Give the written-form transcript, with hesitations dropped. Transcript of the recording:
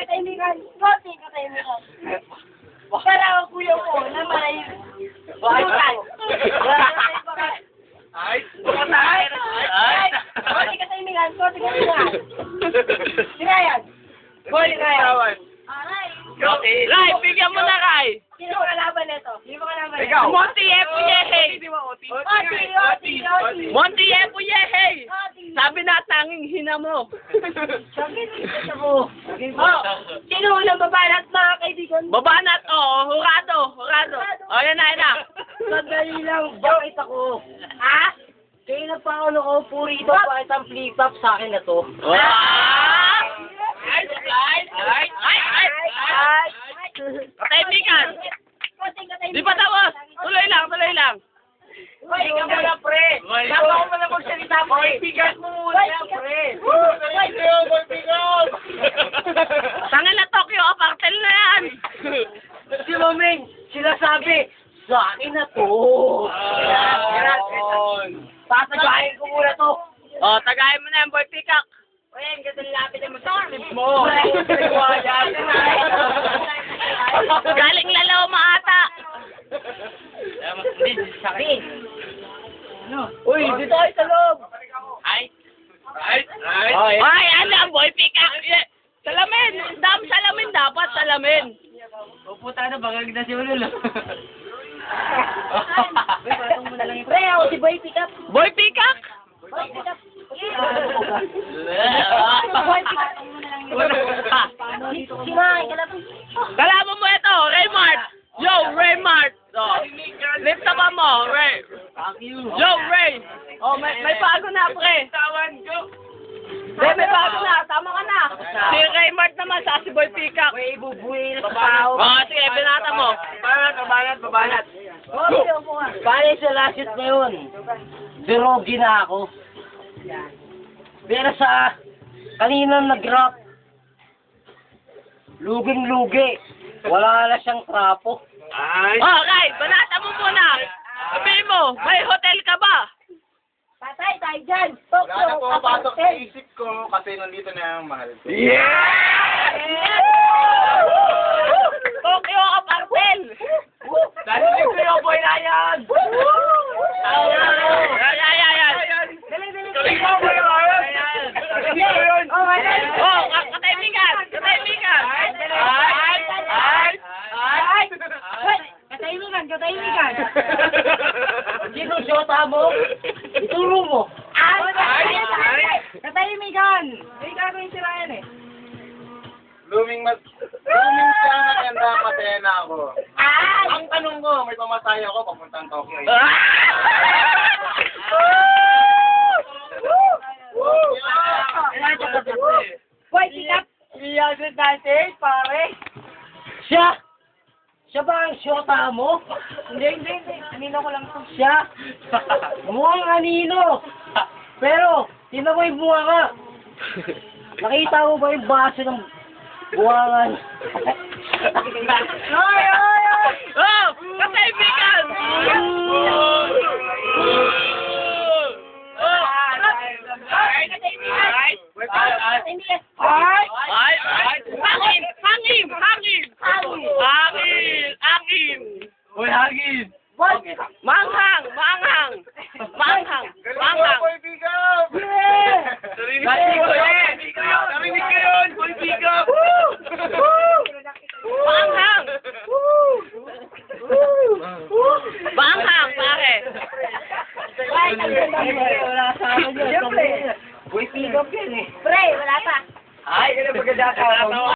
katahimikan. Konting katahimikan. Para kuya ko na may butan. Ay! Konting katahimikan. Konting katahimikan. Sirayan. Boy, Ryan. Ray, bigyan mo na, Ray. Sino mo kalaban nito? Sino mo kalaban nito? Ikaw. Monty Epo Yehey. Oti. Monty Epo Yehey. Sabi na tanging hina mo. Sino unang babanat mga kaibigan? Babanat, hurado. Yan na. Sandali lang, bakit ako? Ha? Kaya pa ako nakaupo rito, bakit ang flip-flop sa akin na to? Katahimikan. Konting katahimikan. Di pa tapos. Tuloy lang. Hoy, ikaw muna, pre! Dapat ako muna magsalita, pre. Bigat mo muna yan, pre! Tangin na Tokyo, apartel na yan. Si Mameng, sila sabi, sa akin na to! Tatagayin ko muna to! Tagayin mo na yan, Boy Peacock. Ayan, kasi lapit na mag-slip Mo! Galing lalaw maata. Uy, dito tayo sa loob! Ay, alam, Boy Peacock. Salamin. Salamin dapat, salamin. Pupunta na, bangag na si Ulul. Pre, ako si Boy Pickup. Boy Peacock? Boy Pickup. Simahay ka lang. Kalaban mo ito, Raymart. Yo, Raymart. Lift up mo, Ray. Yo, Ray. May bago na, pre. May bago na. Tama ka na. Si Raymart naman, sa si Boy Peacock. May ibubuhay na sa tao. Sige, binata mo. Babanat. Bale sa last shoot na yun, derogi na ako. Pero sa kaninang nag-rock, luging-lugi, wala na siyang trapo. Okay, banata mo muna. Sabihin mo, may hotel ka ba? Patay tayo dyan. Wala na pumapasok sa isip ko kasi nandito na ang mahal ko. Tokyo apartel. Dahil ko yung boy na yan! Katahimikan. Sino siyota mo? Ituro mo. Katahimikan. May gagawin si Ryan eh. Luming siya maganda patena ako. Ang tanong ko, may pamasahe ako papuntang Tokyo. Boy Pickup. 398, pare! Siya ba ang siyota mo? Hindi. Kanina ko lang ito. Siya? Mukhang anino! Pero, tingnan mo yung bunga. Nakita mo ba yung baso ng buwangan? Ay! Katahimikan. Hangin. Uy, hagin! Manghang. Boy Bigam! Narinig ko yun! Boy Bigam! Manghang, pare. Wala sa akin yun. Siyempre. Uy, pick up yan eh. Pre, wala pa. Ay, ganun maganda ka.